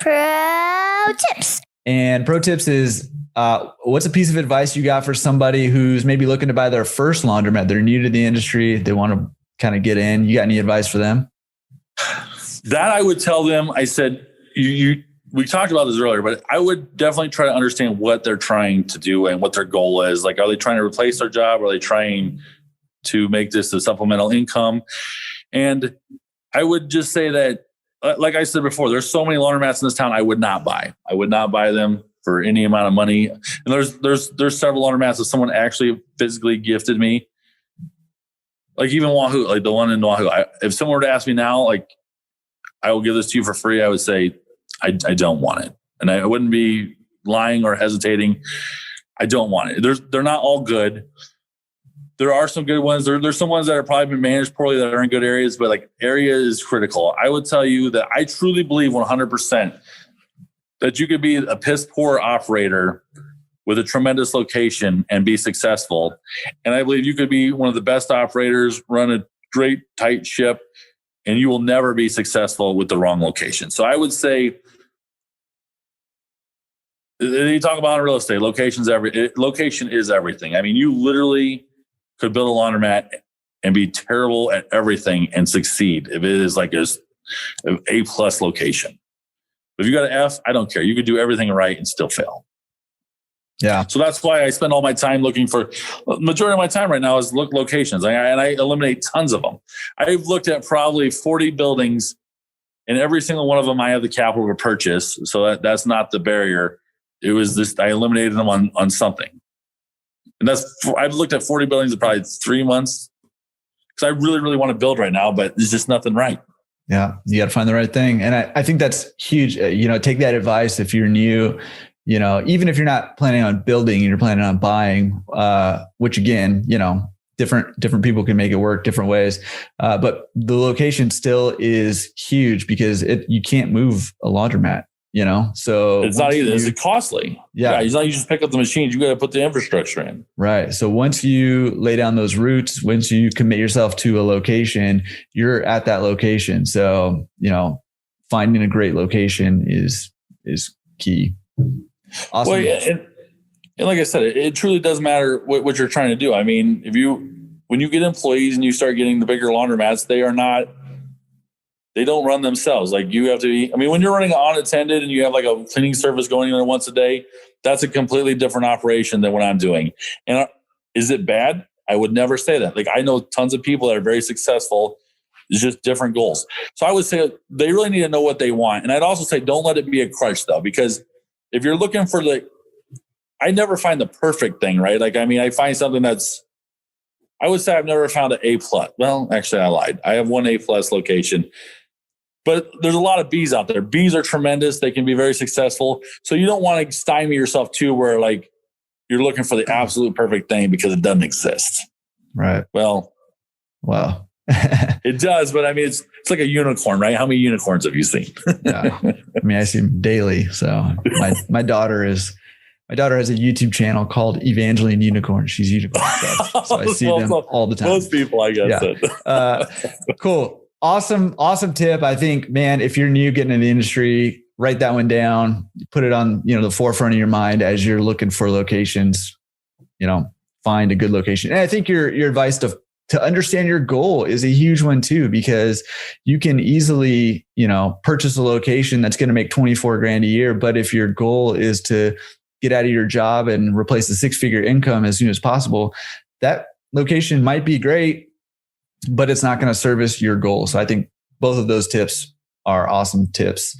Pro tips. And pro tips is, what's a piece of advice you got for somebody who's maybe looking to buy their first laundromat? They're new to the industry. They want to kind of get in. You got any advice for them? That I would tell them, I said, we talked about this earlier, but I would definitely try to understand what they're trying to do and what their goal is. Like, are they trying to replace their job? Are they trying to make this a supplemental income? And I would just say that, like I said before, there's so many laundromats in this town I would not buy. I would not buy them for any amount of money. And there's several laundromats that someone actually physically gifted me. Like even Wahoo, like the one in Wahoo. If someone were to ask me now, like, I will give this to you for free, I would say, I don't want it. And I wouldn't be lying or hesitating. I don't want it. They're not all good. There are some good ones. There's some ones that are probably been managed poorly that are in good areas, but like area is critical. I would tell you that I truly believe 100% that you could be a piss poor operator with a tremendous location and be successful. And I believe you could be one of the best operators, run a great tight ship, and you will never be successful with the wrong location. So I would say, you talk about real estate, location is everything. I mean, you literally could build a laundromat and be terrible at everything and succeed if it is like an A+ location. If you got an F, I don't care. You could do everything right and still fail. Yeah. So that's why I spend all my time looking for, majority of my time right now is locations. And I eliminate tons of them. I've looked at probably 40 buildings, and every single one of them I have the capital to purchase. So that's not the barrier. It was this, I eliminated them on something. And I've looked at 40 buildings in probably 3 months because I really, really want to build right now, but there's just nothing right. Yeah. You got to find the right thing. And I think that's huge. Take that advice if you're new. Even if you're not planning on building and you're planning on buying, which again, different people can make it work different ways. But the location still is huge because you can't move a laundromat, so it's not either. It's costly. Yeah. It's not you just pick up the machines. You got to put the infrastructure in. Right. So once you lay down those roots, once you commit yourself to a location, you're at that location. So, finding a great location is key. Awesome. Well, yeah, and like I said, it truly does matter what you're trying to do. I mean, when you get employees and you start getting the bigger laundromats, they don't run themselves. Like you have to be, when you're running unattended and you have like a cleaning service going in there once a day, that's a completely different operation than what I'm doing. And is it bad? I would never say that. Like I know tons of people that are very successful. It's just different goals. So I would say they really need to know what they want. And I'd also say, don't let it be a crutch though, because if you're looking for I never find the perfect thing, right? I find something I would say I've never found an A+. Well, actually I lied. I have one A+ location, but there's a lot of Bs out there. Bs are tremendous. They can be very successful. So you don't want to stymie yourself too, where you're looking for the absolute perfect thing because it doesn't exist. Right. Well, wow. It does, but it's like a unicorn, right? How many unicorns have you seen? Yeah. I see them daily. So my daughter has a YouTube channel called Evangeline Unicorn. She's unicorn stuff. So I see them all the time. Most people, I guess. Yeah. Cool. Awesome tip. I think, man, if you're new getting in the industry, write that one down, put it on, the forefront of your mind as you're looking for locations, find a good location. And I think your advice to understand your goal is a huge one too, because you can easily, purchase a location that's going to make $24,000 a year. But if your goal is to get out of your job and replace the 6-figure income as soon as possible, that location might be great, but it's not going to service your goal. So I think both of those tips are awesome tips.